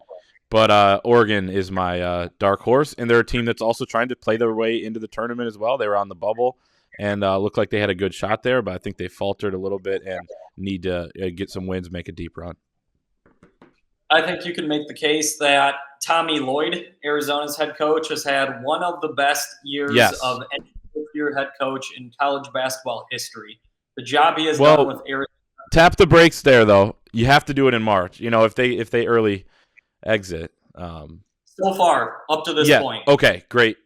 But Oregon is my dark horse. And they're a team that's also trying to play their way into the tournament as well. They were on the bubble and looked like they had a good shot there, but I think they faltered a little bit and need to get some wins, make a deep run. I think you can make the case that Tommy Lloyd, Arizona's head coach, has had one of the best years of any fifth-year head coach in college basketball history. The job he has done with Arizona. Tap the brakes there, though. You have to do it in March. If they early exit. So far, up to this point. Okay, great.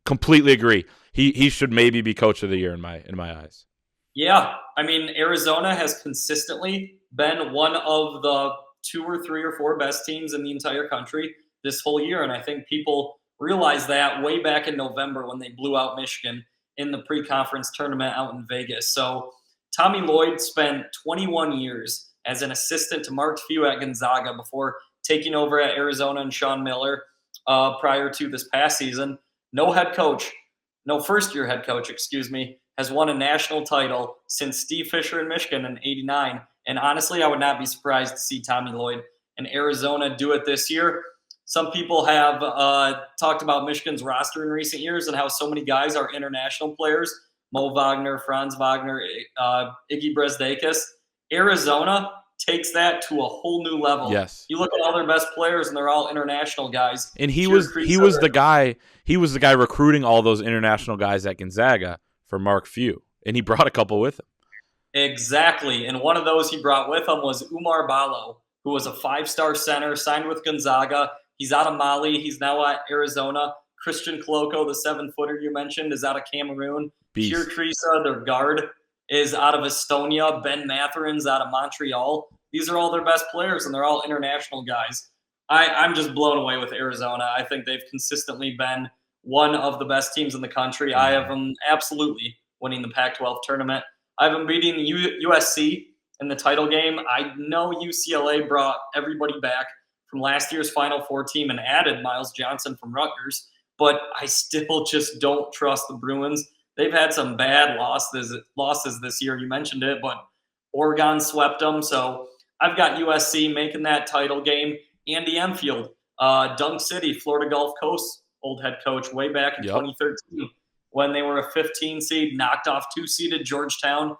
Completely agree. He should maybe be coach of the year in my eyes. Yeah, I mean, Arizona has consistently been one of the 2 or 3 or 4 best teams in the entire country this whole year. And I think people realized that way back in November when they blew out Michigan in the pre-conference tournament out in Vegas. So Tommy Lloyd spent 21 years as an assistant to Mark Few at Gonzaga before taking over at Arizona and Sean Miller prior to this past season. No first-year head coach, has won a national title since Steve Fisher in Michigan in '89. And honestly, I would not be surprised to see Tommy Lloyd and Arizona do it this year. Some people have talked about Michigan's roster in recent years and how so many guys are international players. Mo Wagner, Franz Wagner, Iggy Brezdeikis. Arizona takes that to a whole new level. Yes. You look at all their best players and they're all international guys. And he was the guy recruiting all those international guys at Gonzaga for Mark Few. And he brought a couple with him. Exactly. And one of those he brought with him was Umar Ballo, who was a 5-star center, signed with Gonzaga. He's out of Mali. He's now at Arizona. Christian Koloko, the 7-footer you mentioned, is out of Cameroon. Pierre Krisa, their guard, is out of Estonia. Ben Matherin's out of Montreal. These are all their best players, and they're all international guys. I'm just blown away with Arizona. I think they've consistently been one of the best teams in the country. I have them absolutely winning the Pac-12 tournament. I have them beating USC in the title game. I know UCLA brought everybody back from last year's Final Four team and added Miles Johnson from Rutgers, but I still just don't trust the Bruins. They've had some bad losses this year. You mentioned it, but Oregon swept them. So I've got USC making that title game. Andy Enfield, Dunk City, Florida Gulf Coast, old head coach way back in 2013 when they were a 15 seed, knocked off 2-seeded Georgetown,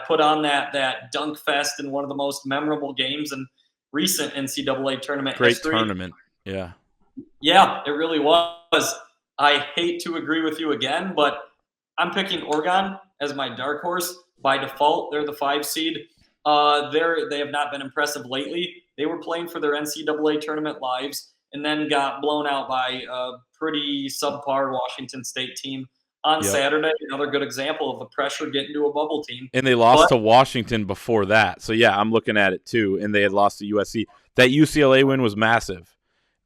put on that dunk fest in one of the most memorable games in recent NCAA tournament history. Great tournament, yeah. Yeah, it really was. I hate to agree with you again, but I'm picking Oregon as my dark horse. By default, they're the 5 seed. They have not been impressive lately. They were playing for their NCAA tournament lives and then got blown out by a pretty subpar Washington State team on Saturday. Another good example of the pressure getting to a bubble team. And they lost to Washington before that. So, yeah, I'm looking at it too. And they had lost to USC. That UCLA win was massive.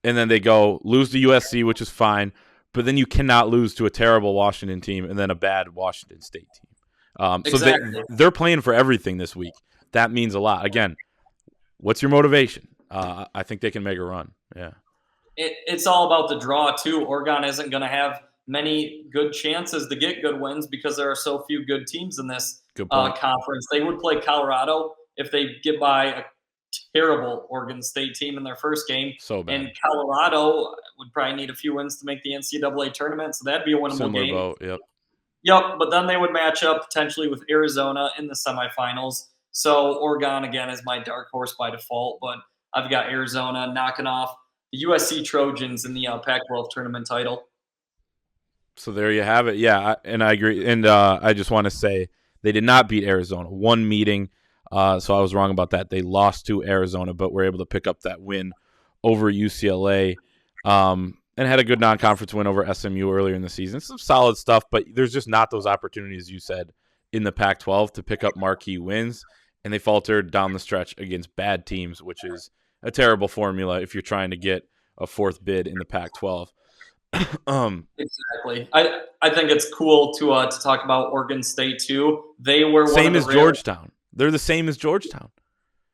And then they lose to USC, which is fine. But then you cannot lose to a terrible Washington team and then a bad Washington State team. Exactly. So they're playing for everything this week. That means a lot. Again, what's your motivation? I think they can make a run. Yeah. It's all about the draw, too. Oregon isn't going to have many good chances to get good wins because there are so few good teams in this conference. They would play Colorado if they get by a terrible Oregon State team in their first game. So bad. And Colorado would probably need a few wins to make the NCAA tournament, so that'd be a winnable game. Boat, yep. Yep, but then they would match up potentially with Arizona in the semifinals. So Oregon, again, is my dark horse by default, but I've got Arizona knocking off the USC Trojans in the Pac-12 tournament title. So there you have it. Yeah, and I agree. And I just want to say They did not beat Arizona. One meeting, so I was wrong about that. They lost to Arizona, but were able to pick up that win over UCLA, and had a good non-conference win over SMU earlier in the season. Some solid stuff, but there's just not those opportunities, you said, in the Pac-12 to pick up marquee wins, and they faltered down the stretch against bad teams, which is a terrible formula if you're trying to get a fourth bid in the Pac-12. Exactly. I think it's cool to talk about Oregon State too. They were same as Georgetown. They're the same as Georgetown.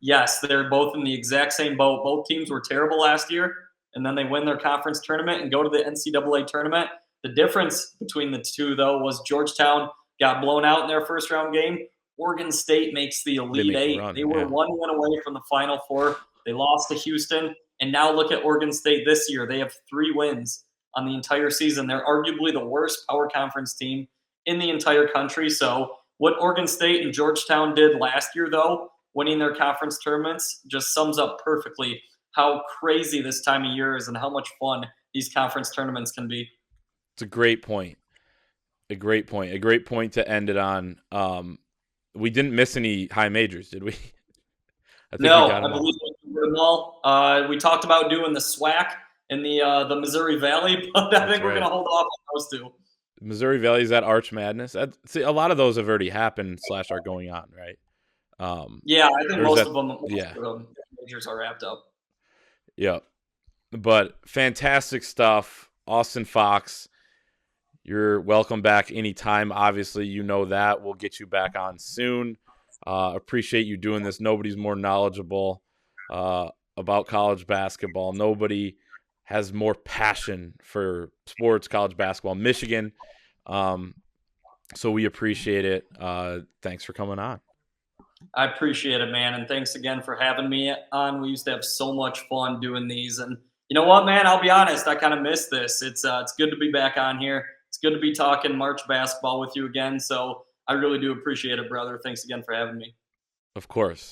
Yes, they're both in the exact same boat. Both teams were terrible last year, and then they win their conference tournament and go to the NCAA tournament. The difference between the two, though, was Georgetown got blown out in their first round game. Oregon State makes the Elite Eight. They were 1 win away from the Final Four. They lost to Houston, and now look at Oregon State this year. They have 3 wins on the entire season. They're arguably the worst power conference team in the entire country. So what Oregon State and Georgetown did last year, though, winning their conference tournaments, just sums up perfectly how crazy this time of year is and how much fun these conference tournaments can be. It's a great point. A great point. A great point to end it on. We didn't miss any high majors, did we? I believe we did them all. We talked about doing the SWAC in the Missouri Valley, but I think we're going to hold off on those two. Missouri Valley, is that Arch Madness? See, a lot of those have already happened / are going on, right? Yeah, I think most of them majors are wrapped up. Yeah, but fantastic stuff. Austin Fox, you're welcome back anytime. Obviously, you know that. We'll get you back on soon. Appreciate you doing this. Nobody's more knowledgeable about college basketball. Nobody has more passion for sports, college basketball. Michigan. So we appreciate it. Thanks for coming on. I appreciate it, man. And thanks again for having me on. We used to have so much fun doing these. And you know what, man? I'll be honest. I kind of missed this. It's good to be back on here. It's good to be talking March basketball with you again. So I really do appreciate it, brother. Thanks again for having me. Of course.